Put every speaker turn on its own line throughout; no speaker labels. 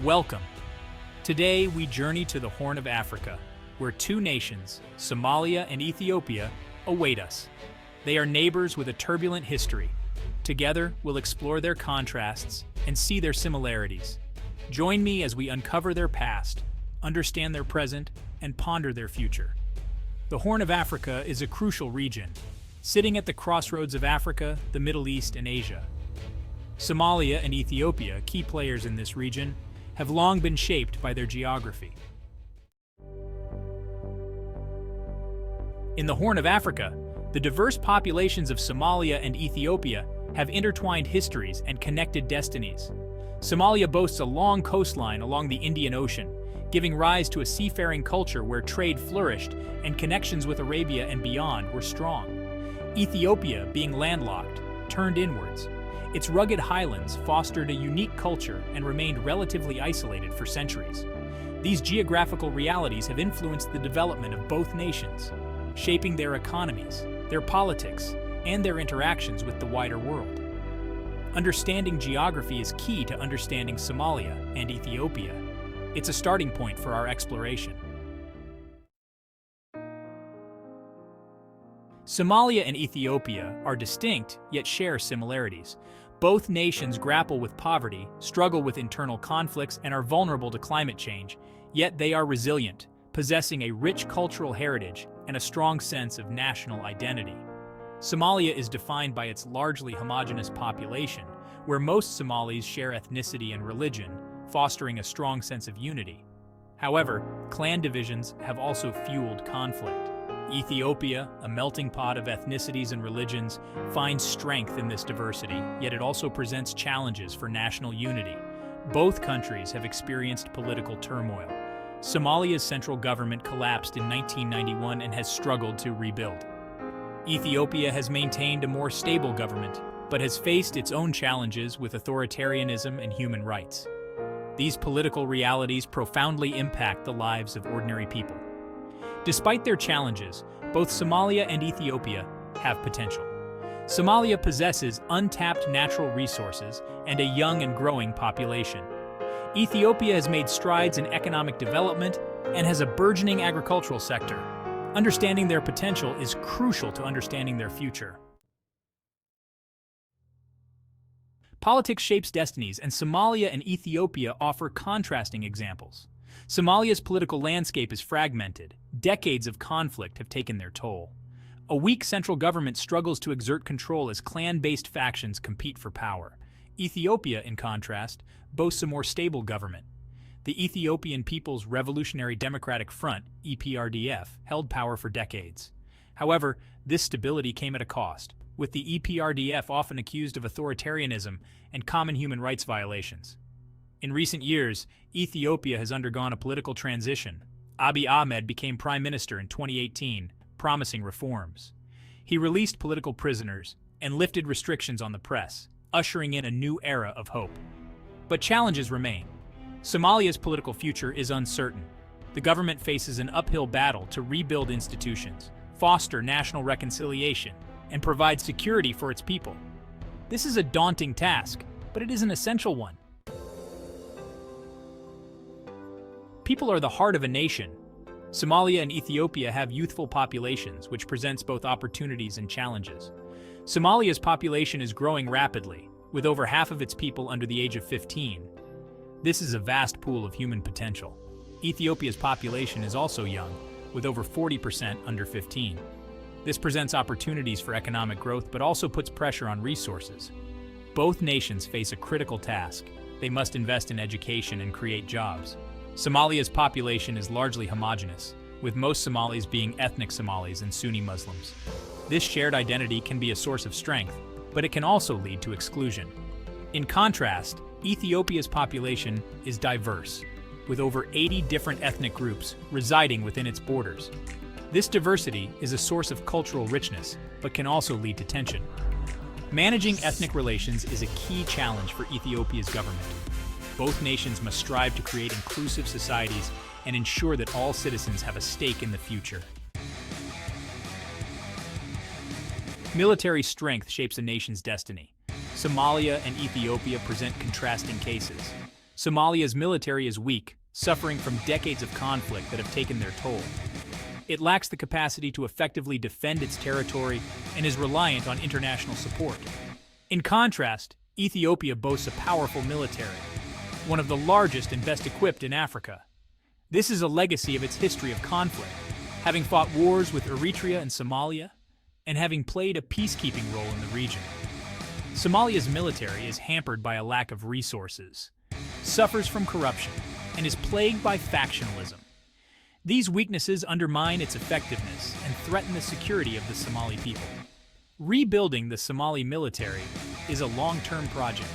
Welcome. Today we journey to the Horn of Africa, where two nations, Somalia and Ethiopia, await us. They are neighbors with a turbulent history. Together, we'll explore their contrasts and see their similarities. Join me as we uncover their past, understand their present, and ponder their future. The Horn of Africa is a crucial region, sitting at the crossroads of Africa, the Middle East, and Asia. Somalia and Ethiopia, key players in this region, have long been shaped by their geography. In the Horn of Africa, the diverse populations of Somalia and Ethiopia have intertwined histories and connected destinies. Somalia boasts a long coastline along the Indian Ocean, giving rise to a seafaring culture where trade flourished and connections with Arabia and beyond were strong. Ethiopia, being landlocked, turned inwards. Its rugged highlands fostered a unique culture and remained relatively isolated for centuries. These geographical realities have influenced the development of both nations, shaping their economies, their politics, and their interactions with the wider world. Understanding geography is key to understanding Somalia and Ethiopia. It's a starting point for our exploration. Somalia and Ethiopia are distinct, yet share similarities. Both nations grapple with poverty, struggle with internal conflicts, and are vulnerable to climate change, yet they are resilient, possessing a rich cultural heritage and a strong sense of national identity. Somalia is defined by its largely homogeneous population, where most Somalis share ethnicity and religion, fostering a strong sense of unity. However, clan divisions have also fueled conflict. Ethiopia, a melting pot of ethnicities and religions, finds strength in this diversity, yet it also presents challenges for national unity. Both countries have experienced political turmoil. Somalia's central government collapsed in 1991 and has struggled to rebuild. Ethiopia has maintained a more stable government, but has faced its own challenges with authoritarianism and human rights. These political realities profoundly impact the lives of ordinary people. Despite their challenges, both Somalia and Ethiopia have potential. Somalia possesses untapped natural resources and a young and growing population. Ethiopia has made strides in economic development and has a burgeoning agricultural sector. Understanding their potential is crucial to understanding their future. Politics shapes destinies, and Somalia and Ethiopia offer contrasting examples. Somalia's political landscape is fragmented. Decades of conflict have taken their toll. A weak central government struggles to exert control as clan-based factions compete for power. Ethiopia, in contrast, boasts a more stable government. The Ethiopian People's Revolutionary Democratic Front, EPRDF, held power for decades. However, this stability came at a cost, with the EPRDF often accused of authoritarianism and common human rights violations. In recent years, Ethiopia has undergone a political transition. Abiy Ahmed became prime minister in 2018, promising reforms. He released political prisoners and lifted restrictions on the press, ushering in a new era of hope. But challenges remain. Somalia's political future is uncertain. The government faces an uphill battle to rebuild institutions, foster national reconciliation, and provide security for its people. This is a daunting task, but it is an essential one. People are the heart of a nation. Somalia and Ethiopia have youthful populations, which presents both opportunities and challenges. Somalia's population is growing rapidly, with over half of its people under the age of 15. This is a vast pool of human potential. Ethiopia's population is also young, with over 40% under 15. This presents opportunities for economic growth, but also puts pressure on resources. Both nations face a critical task. They must invest in education and create jobs. Somalia's population is largely homogeneous, with most Somalis being ethnic Somalis and Sunni Muslims. This shared identity can be a source of strength, but it can also lead to exclusion. In contrast, Ethiopia's population is diverse, with over 80 different ethnic groups residing within its borders. This diversity is a source of cultural richness, but can also lead to tension. Managing ethnic relations is a key challenge for Ethiopia's government. Both nations must strive to create inclusive societies and ensure that all citizens have a stake in the future. Military strength shapes a nation's destiny. Somalia and Ethiopia present contrasting cases. Somalia's military is weak, suffering from decades of conflict that have taken their toll. It lacks the capacity to effectively defend its territory and is reliant on international support. In contrast, Ethiopia boasts a powerful military, one of the largest and best equipped in Africa. This is a legacy of its history of conflict, having fought wars with Eritrea and Somalia, and having played a peacekeeping role in the region. Somalia's military is hampered by a lack of resources, suffers from corruption, and is plagued by factionalism. These weaknesses undermine its effectiveness and threaten the security of the Somali people. Rebuilding the Somali military is a long-term project.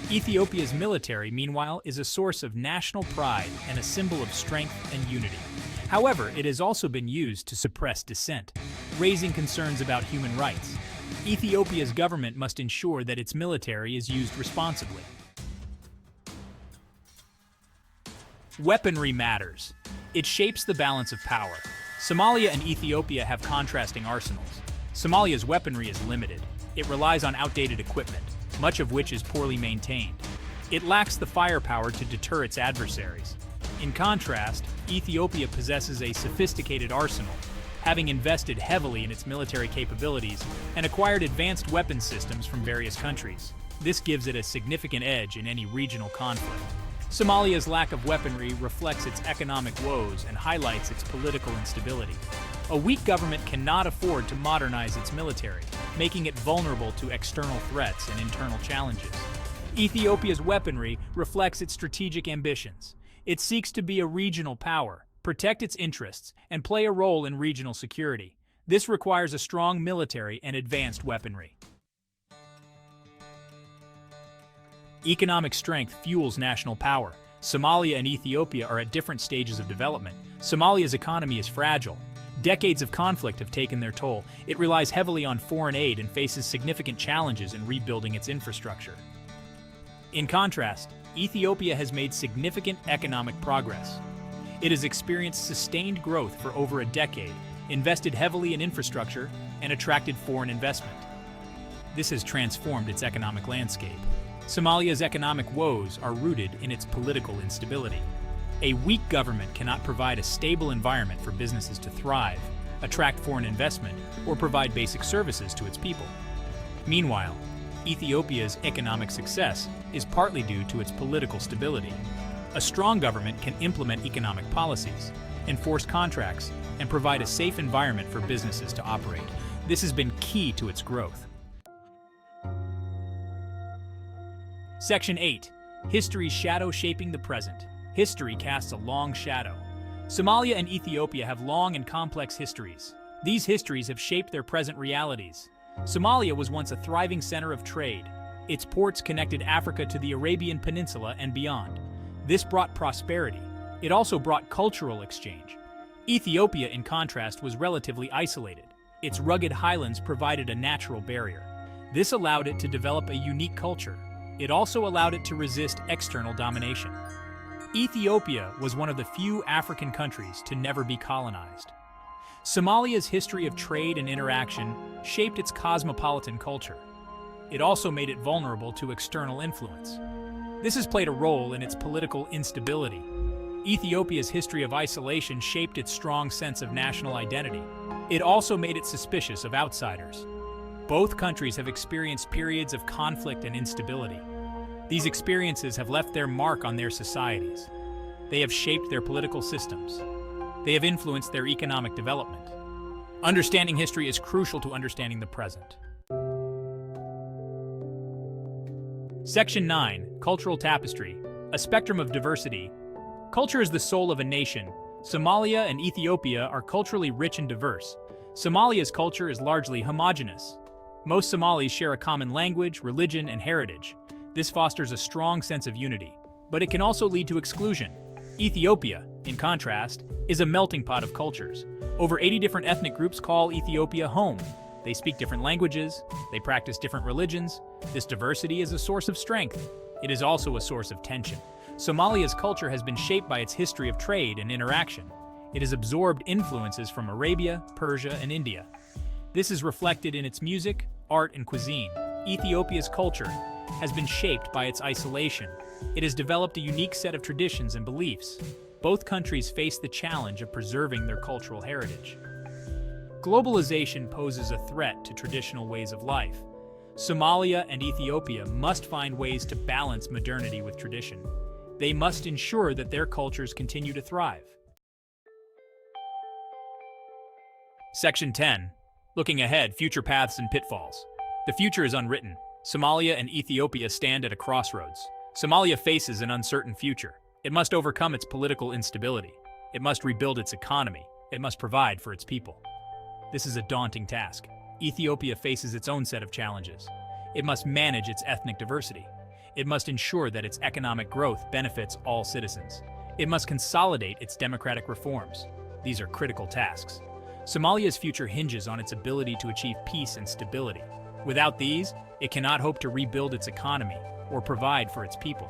Ethiopia's military, meanwhile, is a source of national pride and a symbol of strength and unity. However, it has also been used to suppress dissent, raising concerns about human rights. Ethiopia's government must ensure that its military is used responsibly. Weaponry matters. It shapes the balance of power. Somalia and Ethiopia have contrasting arsenals. Somalia's weaponry is limited. It relies on outdated equipment, much of which is poorly maintained. It lacks the firepower to deter its adversaries. In contrast, Ethiopia possesses a sophisticated arsenal, having invested heavily in its military capabilities and acquired advanced weapon systems from various countries. This gives it a significant edge in any regional conflict. Somalia's lack of weaponry reflects its economic woes and highlights its political instability. A weak government cannot afford to modernize its military, making it vulnerable to external threats and internal challenges. Ethiopia's weaponry reflects its strategic ambitions. It seeks to be a regional power, protect its interests, and play a role in regional security. This requires a strong military and advanced weaponry. Economic strength fuels national power. Somalia and Ethiopia are at different stages of development. Somalia's economy is fragile. Decades of conflict have taken their toll. It relies heavily on foreign aid and faces significant challenges in rebuilding its infrastructure. In contrast, Ethiopia has made significant economic progress. It has experienced sustained growth for over a decade, invested heavily in infrastructure, and attracted foreign investment. This has transformed its economic landscape. Somalia's economic woes are rooted in its political instability. A weak government cannot provide a stable environment for businesses to thrive, attract foreign investment, or provide basic services to its people. Meanwhile, Ethiopia's economic success is partly due to its political stability. A strong government can implement economic policies, enforce contracts, and provide a safe environment for businesses to operate. This has been key to its growth. Section 8. History's shadow shaping the present. History casts a long shadow. Somalia and Ethiopia have long and complex histories. These histories have shaped their present realities. Somalia was once a thriving center of trade. Its ports connected Africa to the Arabian Peninsula and beyond. This brought prosperity. It also brought cultural exchange. Ethiopia, in contrast, was relatively isolated. Its rugged highlands provided a natural barrier. This allowed it to develop a unique culture. It also allowed it to resist external domination. Ethiopia was one of the few African countries to never be colonized. Somalia's history of trade and interaction shaped its cosmopolitan culture. It also made it vulnerable to external influence. This has played a role in its political instability. Ethiopia's history of isolation shaped its strong sense of national identity. It also made it suspicious of outsiders. Both countries have experienced periods of conflict and instability. These experiences have left their mark on their societies. They have shaped their political systems. They have influenced their economic development. Understanding history is crucial to understanding the present. Section 9. Cultural tapestry. A spectrum of diversity. Culture is the soul of a nation. Somalia and Ethiopia are culturally rich and diverse. Somalia's culture is largely homogeneous. Most Somalis share a common language, religion, and heritage. This fosters a strong sense of unity, but it can also lead to exclusion. Ethiopia, in contrast, is a melting pot of cultures. Over 80 different ethnic groups call Ethiopia home. They speak different languages, they practice different religions. This diversity is a source of strength. It is also a source of tension. Somalia's culture has been shaped by its history of trade and interaction. It has absorbed influences from Arabia, Persia, and India. This is reflected in its music, art, and cuisine. Ethiopia's culture has been shaped by its isolation. It has developed a unique set of traditions and beliefs. Both countries face the challenge of preserving their cultural heritage. Globalization poses a threat to traditional ways of life. Somalia and Ethiopia must find ways to balance modernity with tradition. They must ensure that their cultures continue to thrive. Section 10. Looking ahead, future paths and pitfalls. The future is unwritten. Somalia and Ethiopia stand at a crossroads. Somalia faces an uncertain future. It must overcome its political instability. It must rebuild its economy. It must provide for its people. This is a daunting task. Ethiopia faces its own set of challenges. It must manage its ethnic diversity. It must ensure that its economic growth benefits all citizens. It must consolidate its democratic reforms. These are critical tasks. Somalia's future hinges on its ability to achieve peace and stability. Without these, it cannot hope to rebuild its economy or provide for its people.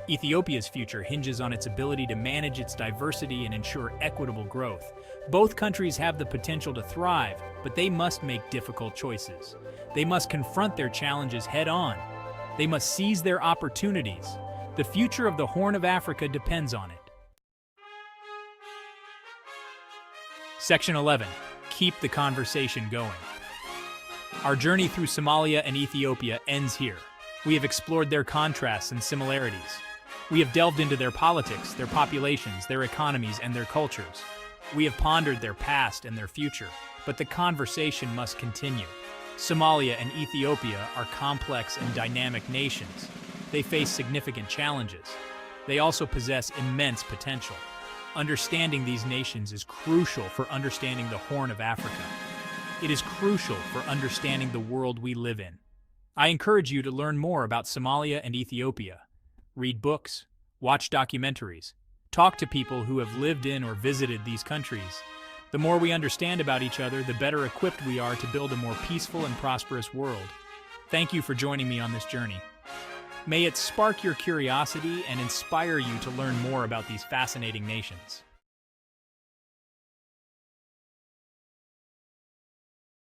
Ethiopia's future hinges on its ability to manage its diversity and ensure equitable growth. Both countries have the potential to thrive, but they must make difficult choices. They must confront their challenges head-on. They must seize their opportunities. The future of the Horn of Africa depends on it. Section 11. Keep the conversation going. Our journey through Somalia and Ethiopia ends here. We have explored their contrasts and similarities. We have delved into their politics, their populations, their economies, and their cultures. We have pondered their past and their future, but the conversation must continue. Somalia and Ethiopia are complex and dynamic nations. They face significant challenges. They also possess immense potential. Understanding these nations is crucial for understanding the Horn of Africa. It is crucial for understanding the world we live in. I encourage you to learn more about Somalia and Ethiopia. Read books, watch documentaries, talk to people who have lived in or visited these countries. The more we understand about each other, the better equipped we are to build a more peaceful and prosperous world. Thank you for joining me on this journey. May it spark your curiosity and inspire you to learn more about these fascinating nations.